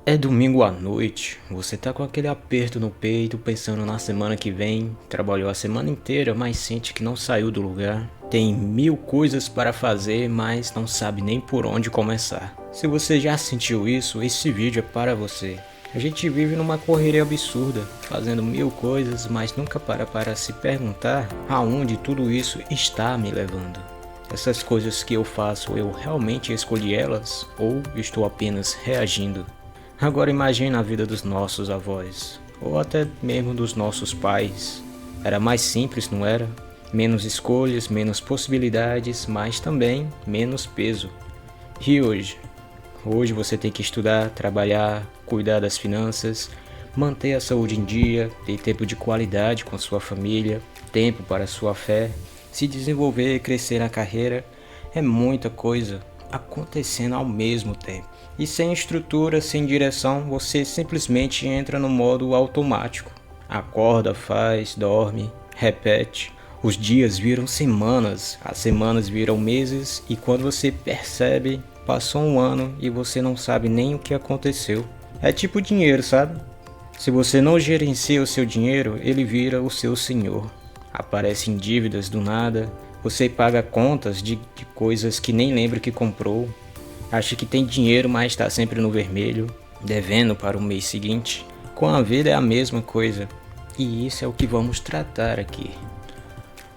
É domingo à noite, você tá com aquele aperto no peito, pensando na semana que vem, trabalhou a semana inteira, mas sente que não saiu do lugar. Tem mil coisas para fazer, mas não sabe nem por onde começar. Se você já sentiu isso, esse vídeo é para você. A gente vive numa correria absurda, fazendo mil coisas, mas nunca para se perguntar aonde tudo isso está me levando. Essas coisas que eu faço, eu realmente escolhi elas ou estou apenas reagindo? Agora imagine a vida dos nossos avós, ou até mesmo dos nossos pais. Era mais simples, não era? Menos escolhas, menos possibilidades, mas também menos peso. E hoje? Hoje você tem que estudar, trabalhar, cuidar das finanças, manter a saúde em dia, ter tempo de qualidade com sua família, tempo para a sua fé, se desenvolver e crescer na carreira. É muita coisa acontecendo ao mesmo tempo. E sem estrutura, sem direção, você simplesmente entra no modo automático. Acorda, faz, dorme, repete. Os dias viram semanas, as semanas viram meses e quando você percebe, passou um ano e você não sabe nem o que aconteceu. É tipo dinheiro, sabe? Se você não gerencia o seu dinheiro, ele vira o seu senhor. Aparecem dívidas do nada, você paga contas de coisas que nem lembra que comprou. Acha que tem dinheiro, mas está sempre no vermelho, devendo para o mês seguinte. Com a vida é a mesma coisa. E isso é o que vamos tratar aqui.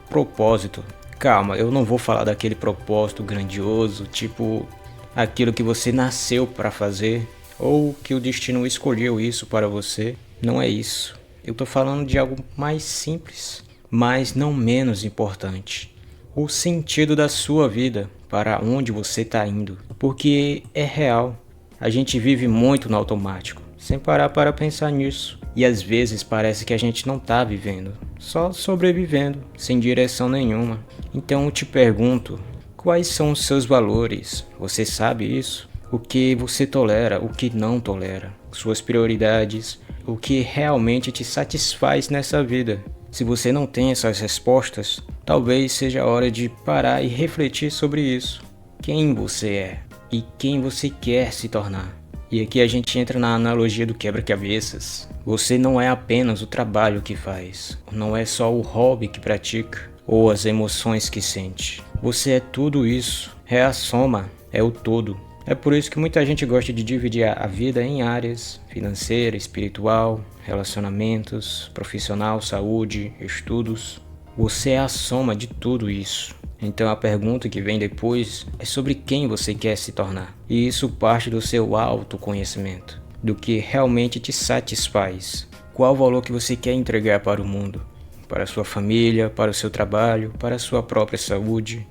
Propósito. Calma, eu não vou falar daquele propósito grandioso, tipo aquilo que você nasceu para fazer, ou que o destino escolheu isso para você. Não é isso. Eu tô falando de algo mais simples, mas não menos importante. O sentido da sua vida, para onde você está indo, porque é real. A gente vive muito no automático, sem parar para pensar nisso. E às vezes parece que a gente não está vivendo, só sobrevivendo, sem direção nenhuma. Então eu te pergunto, quais são os seus valores? Você sabe isso? O que você tolera, o que não tolera? Suas prioridades, o que realmente te satisfaz nessa vida? Se você não tem essas respostas, talvez seja a hora de parar e refletir sobre isso. Quem você é e quem você quer se tornar. E aqui a gente entra na analogia do quebra-cabeças. Você não é apenas o trabalho que faz, não é só o hobby que pratica ou as emoções que sente. Você é tudo isso, é a soma, é o todo. É por isso que muita gente gosta de dividir a vida em áreas: financeira, espiritual, relacionamentos, profissional, saúde, estudos. Você é a soma de tudo isso. Então a pergunta que vem depois é sobre quem você quer se tornar. E isso parte do seu autoconhecimento, do que realmente te satisfaz. Qual o valor que você quer entregar para o mundo? Para a sua família, para o seu trabalho, para a sua própria saúde.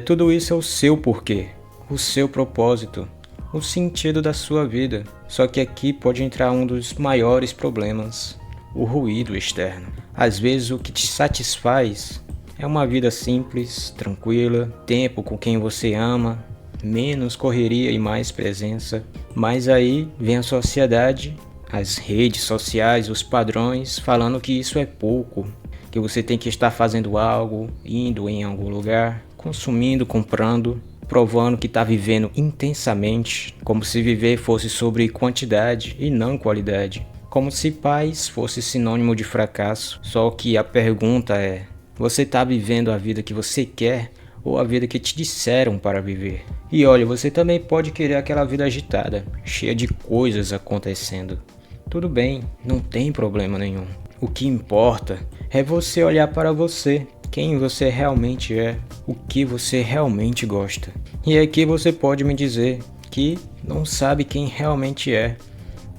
Tudo isso é o seu porquê. O seu propósito, o sentido da sua vida. Só que aqui pode entrar um dos maiores problemas: o ruído externo. Às vezes o que te satisfaz é uma vida simples, tranquila, tempo com quem você ama, menos correria e mais presença. Mas aí vem a sociedade, as redes sociais, os padrões falando que isso é pouco, que você tem que estar fazendo algo, indo em algum lugar, consumindo, comprando, provando que está vivendo intensamente, como se viver fosse sobre quantidade e não qualidade, como se paz fosse sinônimo de fracasso. Só que a pergunta é: você está vivendo a vida que você quer ou a vida que te disseram para viver? E olha, você também pode querer aquela vida agitada, cheia de coisas acontecendo. Tudo bem, não tem problema nenhum. O que importa é você olhar para você, quem você realmente é, o que você realmente gosta. E aqui você pode me dizer que não sabe quem realmente é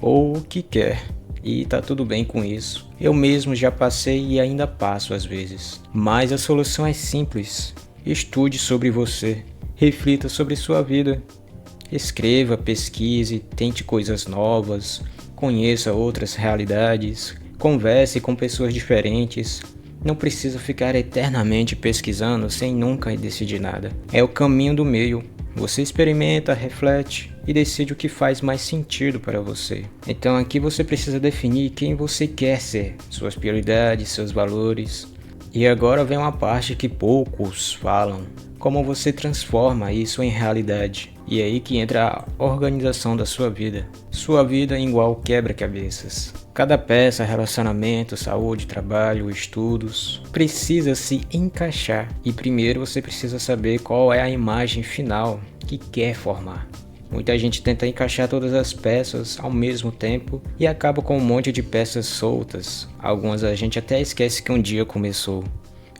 ou o que quer. E tá tudo bem com isso. Eu mesmo já passei e ainda passo às vezes. Mas a solução é simples. Estude sobre você. Reflita sobre sua vida. Escreva, pesquise, tente coisas novas. Conheça outras realidades. Converse com pessoas diferentes. Não precisa ficar eternamente pesquisando sem nunca decidir nada. É o caminho do meio. Você experimenta, reflete e decide o que faz mais sentido para você. Então aqui você precisa definir quem você quer ser, suas prioridades, seus valores. E agora vem uma parte que poucos falam: como você transforma isso em realidade. E é aí que entra a organização da sua vida. Sua vida é igual quebra-cabeças. Cada peça, relacionamento, saúde, trabalho, estudos, precisa se encaixar. E primeiro você precisa saber qual é a imagem final que quer formar. Muita gente tenta encaixar todas as peças ao mesmo tempo e acaba com um monte de peças soltas. Algumas a gente até esquece que um dia começou.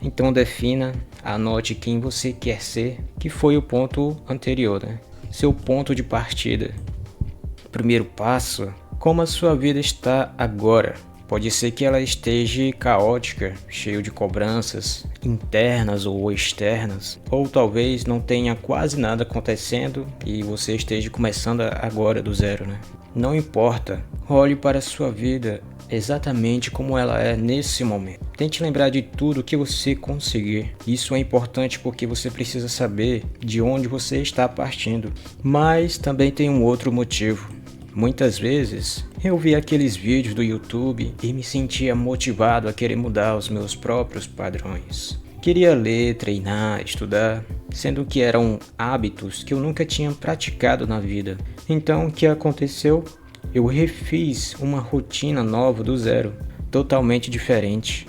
Então defina, anote quem você quer ser, que foi o ponto anterior, né? Seu ponto de partida. Primeiro passo, como a sua vida está agora. Pode ser que ela esteja caótica, cheia de cobranças, internas ou externas, ou talvez não tenha quase nada acontecendo e você esteja começando agora do zero, né? Não importa, olhe para a sua vida exatamente como ela é nesse momento. Tente lembrar de tudo que você conseguir. Isso é importante porque você precisa saber de onde você está partindo. Mas também tem um outro motivo. Muitas vezes eu vi aqueles vídeos do YouTube e me sentia motivado a querer mudar os meus próprios padrões. Queria ler, treinar, estudar, sendo que eram hábitos que eu nunca tinha praticado na vida. Então o que aconteceu? Eu refiz uma rotina nova do zero, totalmente diferente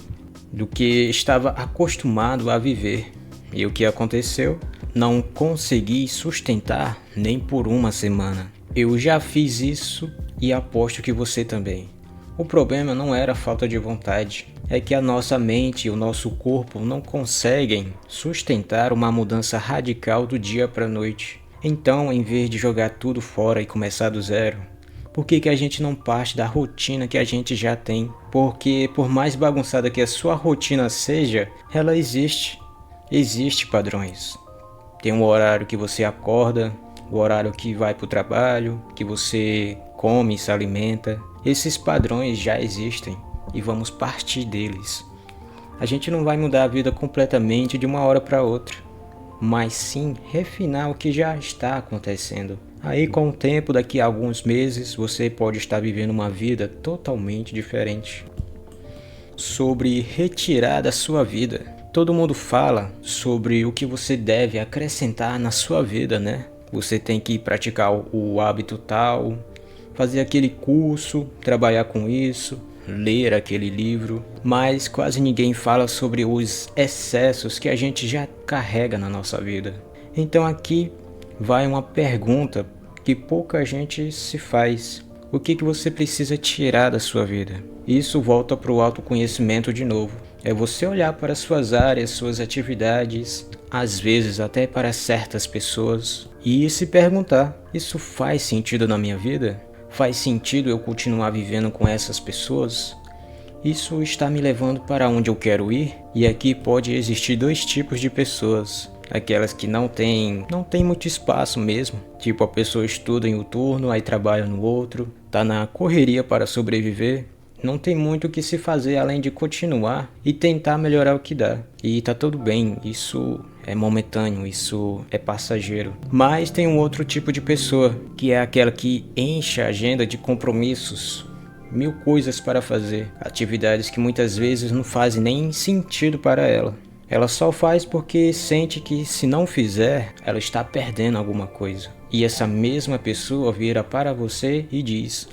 do que estava acostumado a viver. E o que aconteceu? Não consegui sustentar nem por uma semana. Eu já fiz isso e aposto que você também. O problema não era a falta de vontade, é que a nossa mente e o nosso corpo não conseguem sustentar uma mudança radical do dia para a noite. Então, em vez de jogar tudo fora e começar do zero, por que a gente não parte da rotina que a gente já tem? Porque por mais bagunçada que a sua rotina seja, ela existe. Existem padrões. Tem um horário que você acorda, o horário que vai para o trabalho, que você come e se alimenta. Esses padrões já existem e vamos partir deles. A gente não vai mudar a vida completamente de uma hora para outra, mas sim refinar o que já está acontecendo. Aí com o tempo, daqui a alguns meses, você pode estar vivendo uma vida totalmente diferente. Sobre retirar da sua vida. Todo mundo fala sobre o que você deve acrescentar na sua vida, né? Você tem que praticar o hábito tal, fazer aquele curso, trabalhar com isso, ler aquele livro, mas quase ninguém fala sobre os excessos que a gente já carrega na nossa vida. Então aqui vai uma pergunta que pouca gente se faz. O que você precisa tirar da sua vida? Isso volta para o autoconhecimento de novo. É você olhar para suas áreas, suas atividades, às vezes até para certas pessoas, e se perguntar: isso faz sentido na minha vida? Faz sentido eu continuar vivendo com essas pessoas? Isso está me levando para onde eu quero ir? E aqui pode existir dois tipos de pessoas. Aquelas que não tem muito espaço mesmo. Tipo, a pessoa estuda em um turno, aí trabalha no outro, tá na correria para sobreviver. Não tem muito o que se fazer além de continuar e tentar melhorar o que dá. E tá tudo bem, isso é momentâneo, isso é passageiro. Mas tem um outro tipo de pessoa, que é aquela que enche a agenda de compromissos. 1000 coisas para fazer, atividades que muitas vezes não fazem nem sentido para ela. Ela só faz porque sente que se não fizer, ela está perdendo alguma coisa. E essa mesma pessoa vira para você e diz: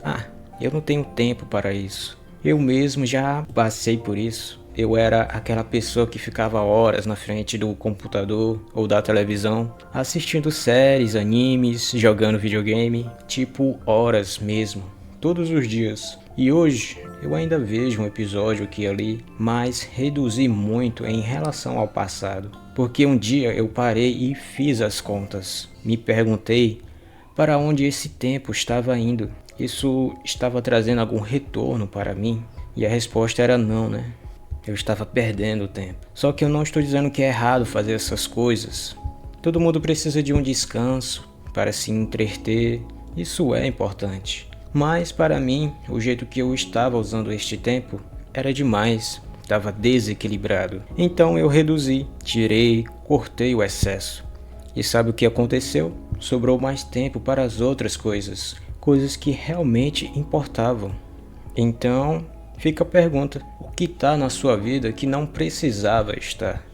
eu não tenho tempo para isso. Eu mesmo já passei por isso. Eu era aquela pessoa que ficava horas na frente do computador ou da televisão, assistindo séries, animes, jogando videogame, tipo horas mesmo, todos os dias. E hoje eu ainda vejo um episódio aqui e ali, mas reduzi muito em relação ao passado. Porque um dia eu parei e fiz as contas. Me perguntei para onde esse tempo estava indo. Isso estava trazendo algum retorno para mim? E a resposta era não, né? Eu estava perdendo tempo. Só que eu não estou dizendo que é errado fazer essas coisas. Todo mundo precisa de um descanso para se entreter. Isso é importante. Mas para mim, o jeito que eu estava usando este tempo era demais. Estava desequilibrado. Então eu reduzi, tirei, cortei o excesso. E sabe o que aconteceu? Sobrou mais tempo para as outras coisas. Coisas que realmente importavam. Então, fica a pergunta: o que está na sua vida que não precisava estar?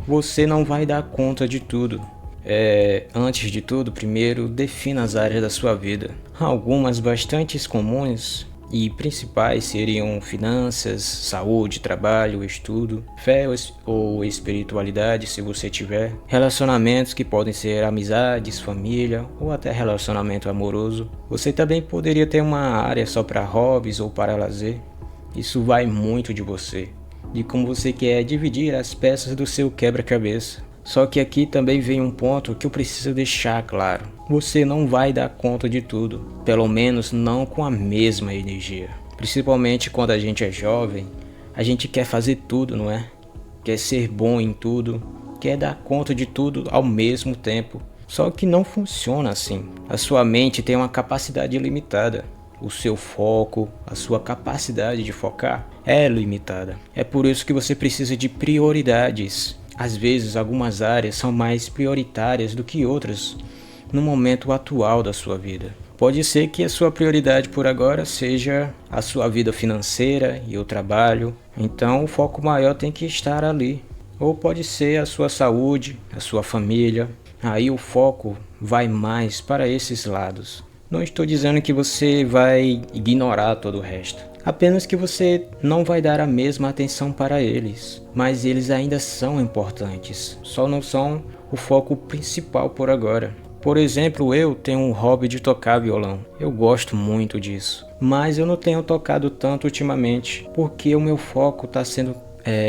você não vai dar conta de tudo. Antes de tudo, primeiro defina as áreas da sua vida. Algumas bastante comuns e principais seriam finanças, saúde, trabalho, estudo, fé ou espiritualidade, se você tiver, relacionamentos que podem ser amizades, família ou até relacionamento amoroso. Você também poderia ter uma área só para hobbies ou para lazer. Isso vai muito de você, de como você quer dividir as peças do seu quebra-cabeça. Só que aqui também vem um ponto que eu preciso deixar claro. Você não vai dar conta de tudo, pelo menos não com a mesma energia. Principalmente quando a gente é jovem, a gente quer fazer tudo, não é? Quer ser bom em tudo, quer dar conta de tudo ao mesmo tempo. Só que não funciona assim. A sua mente tem uma capacidade limitada. O seu foco, a sua capacidade de focar é limitada. É por isso que você precisa de prioridades. Às vezes, algumas áreas são mais prioritárias do que outras no momento atual da sua vida. Pode ser que a sua prioridade por agora seja a sua vida financeira e o trabalho, então o foco maior tem que estar ali. Ou pode ser a sua saúde, a sua família, aí o foco vai mais para esses lados. Não estou dizendo que você vai ignorar todo o resto. Apenas que você não vai dar a mesma atenção para eles. Mas eles ainda são importantes. Só não são o foco principal por agora. Por exemplo, eu tenho um hobby de tocar violão. Eu gosto muito disso. Mas eu não tenho tocado tanto ultimamente. Porque o meu foco está sendo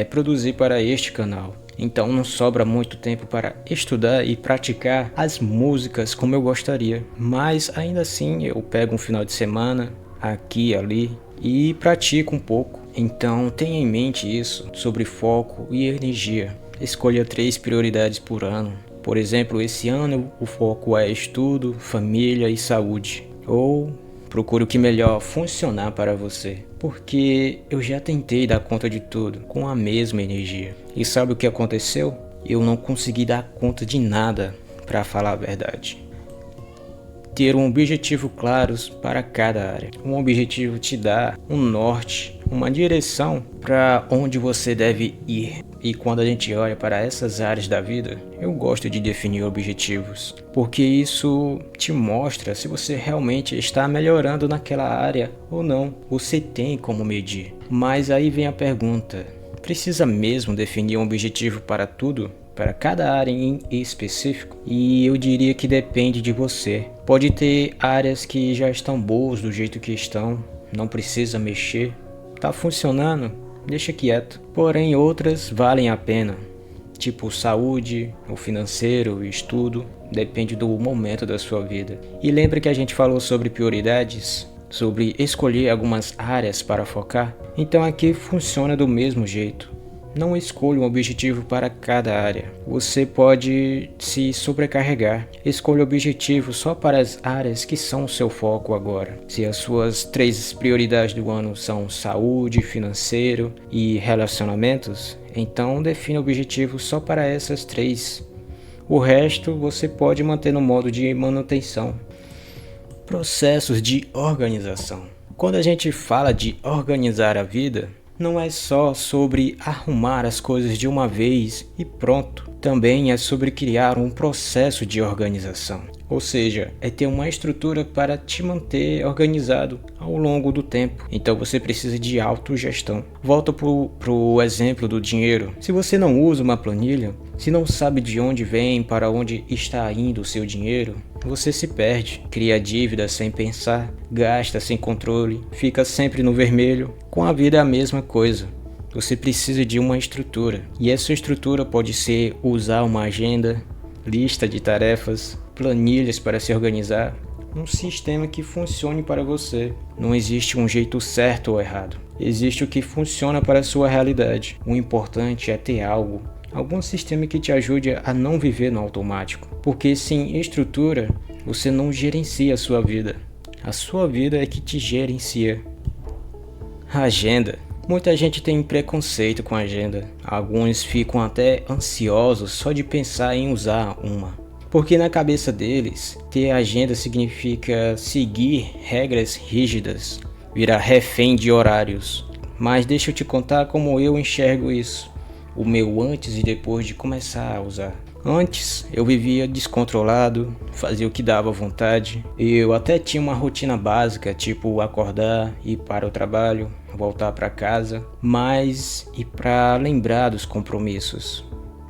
produzir para este canal. Então não sobra muito tempo para estudar e praticar as músicas como eu gostaria. Mas ainda assim eu pego um final de semana, aqui e ali, e pratico um pouco. Então tenha em mente isso sobre foco e energia. Escolha 3 prioridades por ano. Por exemplo, esse ano o foco é estudo, família e saúde. Ou procure o que melhor funcionar para você. Porque eu já tentei dar conta de tudo com a mesma energia. E sabe o que aconteceu? Eu não consegui dar conta de nada, para falar a verdade. Ter um objetivo claro para cada área. Um objetivo te dá um norte, uma direção para onde você deve ir. E quando a gente olha para essas áreas da vida, eu gosto de definir objetivos, porque isso te mostra se você realmente está melhorando naquela área ou não. Você tem como medir. Mas aí vem a pergunta: precisa mesmo definir um objetivo para tudo? Para cada área em específico? E eu diria que depende de você. Pode ter áreas que já estão boas do jeito que estão, não precisa mexer, tá funcionando, deixa quieto. Porém outras valem a pena, tipo saúde, o financeiro, o estudo, depende do momento da sua vida. E lembra que a gente falou sobre prioridades? Sobre escolher algumas áreas para focar? Então aqui funciona do mesmo jeito. Não escolha um objetivo para cada área. Você pode se sobrecarregar. Escolha objetivos só para as áreas que são o seu foco agora. Se as suas 3 prioridades do ano são saúde, financeiro e relacionamentos, então defina objetivos só para essas 3. O resto você pode manter no modo de manutenção. Processos de organização. Quando a gente fala de organizar a vida, não é só sobre arrumar as coisas de uma vez e pronto. Também é sobre criar um processo de organização. Ou seja, é ter uma estrutura para te manter organizado ao longo do tempo. Então você precisa de autogestão. Volta pro exemplo do dinheiro. Se você não usa uma planilha, se não sabe de onde vem, para onde está indo o seu dinheiro, você se perde, cria dívidas sem pensar, gasta sem controle, fica sempre no vermelho. Com a vida é a mesma coisa. Você precisa de uma estrutura. E essa estrutura pode ser usar uma agenda, lista de tarefas, planilhas para se organizar, um sistema que funcione para você. Não existe um jeito certo ou errado. Existe o que funciona para a sua realidade. O importante é ter algum sistema que te ajude a não viver no automático. Porque sem estrutura, você não gerencia a sua vida. A sua vida é que te gerencia. Agenda. Muita gente tem preconceito com a agenda. Alguns ficam até ansiosos só de pensar em usar uma. Porque na cabeça deles, ter agenda significa seguir regras rígidas, virar refém de horários. Mas deixa eu te contar como eu enxergo isso. o meu antes e depois de começar a usar. Antes eu vivia descontrolado, fazia o que dava vontade. Eu até tinha uma rotina básica, tipo acordar, ir para o trabalho, voltar para casa, mas e para lembrar dos compromissos.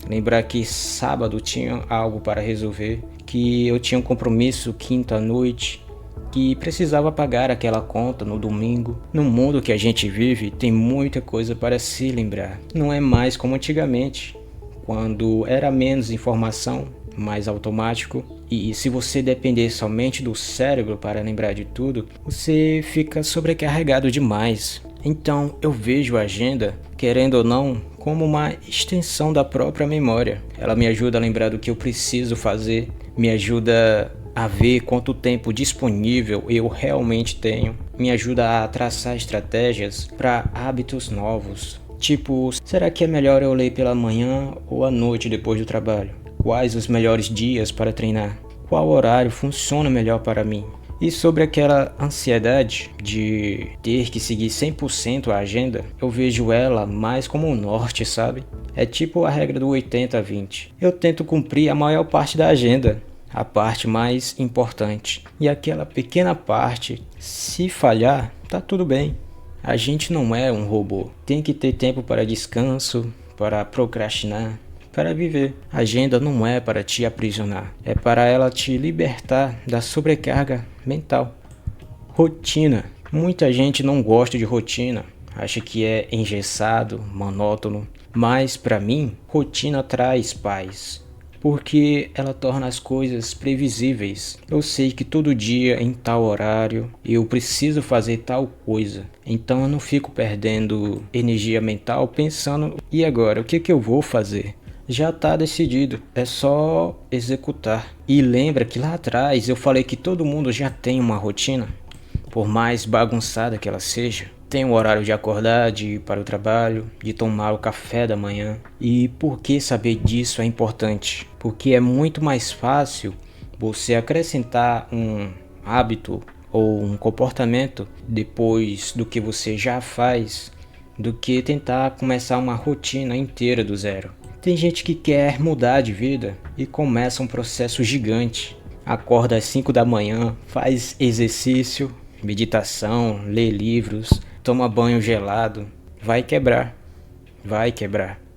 Lembrar que sábado tinha algo para resolver, que eu tinha um compromisso quinta à noite, que precisava pagar aquela conta no domingo. No mundo que a gente vive, tem muita coisa para se lembrar. Não é mais como antigamente, quando era menos informação, mais automático. E se você depender somente do cérebro para lembrar de tudo, você fica sobrecarregado demais. Então eu vejo a agenda, querendo ou não, como uma extensão da própria memória. Ela me ajuda a lembrar do que eu preciso fazer, me ajuda a ver quanto tempo disponível eu realmente tenho, me ajuda a traçar estratégias para hábitos novos. Tipo, será que é melhor eu ler pela manhã ou à noite depois do trabalho? Quais os melhores dias para treinar? Qual horário funciona melhor para mim? E sobre aquela ansiedade de ter que seguir 100% a agenda, eu vejo ela mais como um norte, sabe? É tipo a regra do 80-20. Eu tento cumprir a maior parte da agenda, a parte mais importante. E aquela pequena parte, se falhar, tá tudo bem. A gente não é um robô. Tem que ter tempo para descanso, para procrastinar, para viver. A agenda não é para te aprisionar, é para ela te libertar da sobrecarga mental. Rotina. Muita gente não gosta de rotina, acha que é engessado, monótono, mas para mim, rotina traz paz. Porque ela torna as coisas previsíveis. Eu sei que todo dia, em tal horário, eu preciso fazer tal coisa. Então eu não fico perdendo energia mental pensando, e agora, o que eu vou fazer? Já está decidido, é só executar. E lembra que lá atrás eu falei que todo mundo já tem uma rotina, por mais bagunçada que ela seja. Tem o horário de acordar, de ir para o trabalho, de tomar o café da manhã. E por que saber disso é importante? Porque é muito mais fácil você acrescentar um hábito ou um comportamento depois do que você já faz, do que tentar começar uma rotina inteira do zero. Tem gente que quer mudar de vida e começa um processo gigante. Acorda às 5 da manhã, faz exercício, meditação, lê livros, toma banho gelado. Vai quebrar.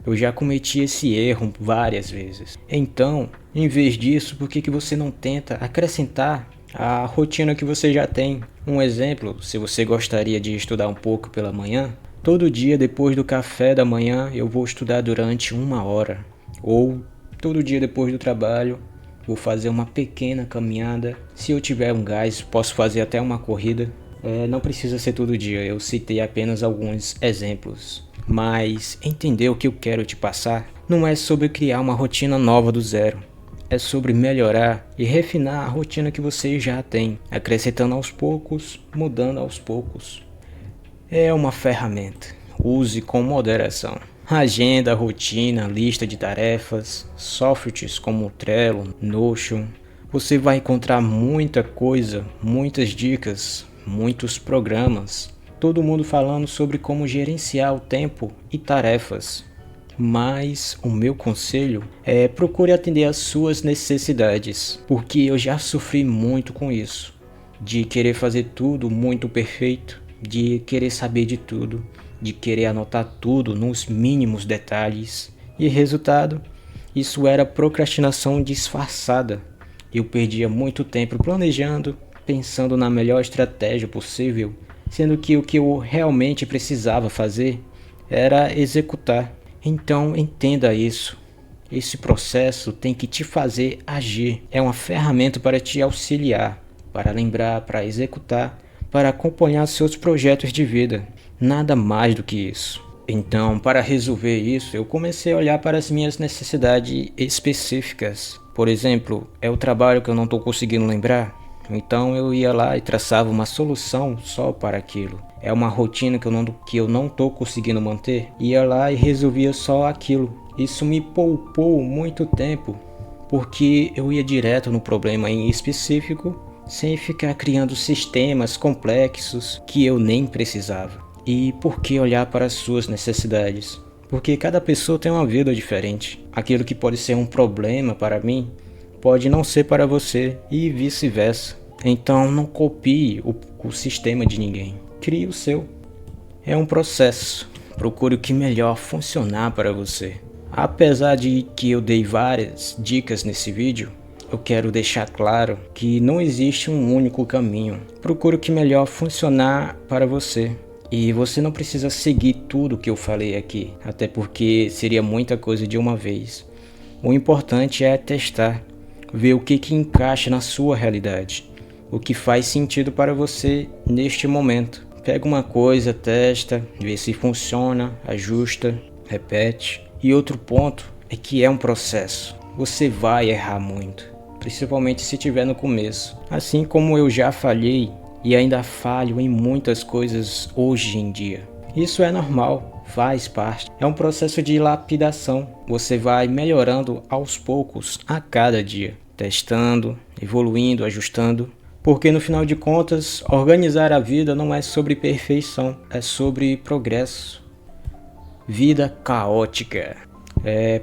Eu já cometi esse erro várias vezes. Então, em vez disso, por que você não tenta acrescentar a rotina que você já tem? Um exemplo, se você gostaria de estudar um pouco pela manhã, todo dia depois do café da manhã eu vou estudar durante 1 hora. Ou todo dia depois do trabalho vou fazer uma pequena caminhada. Se eu tiver um gás, posso fazer até uma corrida. Não precisa ser todo dia, eu citei apenas alguns exemplos. Mas entender o que eu quero te passar não é sobre criar uma rotina nova do zero. É sobre melhorar e refinar a rotina que você já tem, acrescentando aos poucos, mudando aos poucos. É uma ferramenta, use com moderação. Agenda, rotina, lista de tarefas, softwares como Trello, Notion. Você vai encontrar muita coisa, muitas dicas, muitos programas. Todo mundo falando sobre como gerenciar o tempo e tarefas. Mas o meu conselho é procure atender às suas necessidades, porque eu já sofri muito com isso, de querer fazer tudo muito perfeito, de querer saber de tudo, de querer anotar tudo nos mínimos detalhes. E resultado, isso era procrastinação disfarçada. Eu perdia muito tempo planejando, pensando na melhor estratégia possível, sendo que o que eu realmente precisava fazer era executar. Então entenda isso. Esse processo tem que te fazer agir. É uma ferramenta para te auxiliar, para lembrar, para executar, para acompanhar seus projetos de vida. Nada mais do que isso. Então, para resolver isso, eu comecei a olhar para as minhas necessidades específicas. Por exemplo, é o trabalho que eu não estou conseguindo lembrar? Então eu ia lá e traçava uma solução só para aquilo. É uma rotina que eu não estou conseguindo manter? Ia lá e resolvia só aquilo. Isso me poupou muito tempo, porque eu ia direto no problema em específico, sem ficar criando sistemas complexos que eu nem precisava. E por que olhar para as suas necessidades? Porque cada pessoa tem uma vida diferente. Aquilo que pode ser um problema para mim, pode não ser para você e vice-versa. Então não copie o sistema de ninguém. Crie o seu. É um processo. Procure o que melhor funcionar para você. Apesar de que eu dei várias dicas nesse vídeo, eu quero deixar claro que não existe um único caminho. Procure o que melhor funcionar para você. E você não precisa seguir tudo que eu falei aqui, até porque seria muita coisa de uma vez. O importante é testar, ver o que encaixa na sua realidade, o que faz sentido para você neste momento. Pega uma coisa, testa, vê se funciona, ajusta, repete. E outro ponto é que é um processo. Você vai errar muito, principalmente se estiver no começo. Assim como eu já falhei e ainda falho em muitas coisas hoje em dia. Isso é normal, faz parte. É um processo de lapidação. Você vai melhorando aos poucos a cada dia, testando, evoluindo, ajustando. Porque no final de contas, organizar a vida não é sobre perfeição, é sobre progresso. Vida caótica.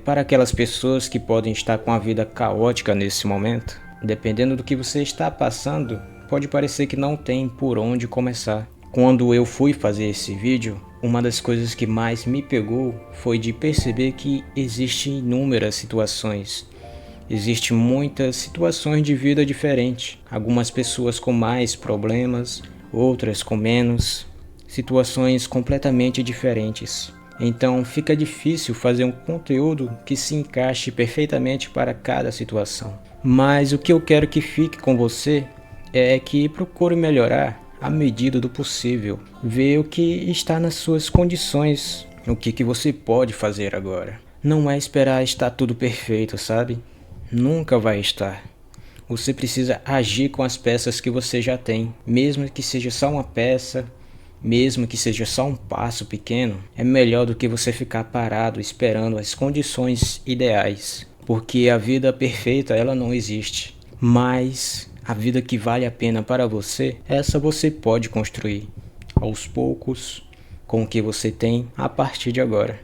Para aquelas pessoas que podem estar com a vida caótica nesse momento, dependendo do que você está passando, pode parecer que não tem por onde começar. Quando eu fui fazer esse vídeo, uma das coisas que mais me pegou foi de perceber que existem inúmeras situações. Existem muitas situações de vida diferentes. Algumas pessoas com mais problemas, outras com menos. Situações completamente diferentes. Então fica difícil fazer um conteúdo que se encaixe perfeitamente para cada situação. Mas o que eu quero que fique com você é que procure melhorar à medida do possível. Ver o que está nas suas condições, o que você pode fazer agora. Não é esperar estar tudo perfeito, sabe? Nunca vai estar. Você precisa agir com as peças que você já tem. Mesmo que seja só uma peça, mesmo que seja só um passo pequeno, é melhor do que você ficar parado esperando as condições ideais. Porque a vida perfeita, ela não existe. Mas a vida que vale a pena para você, essa você pode construir aos poucos, com o que você tem a partir de agora.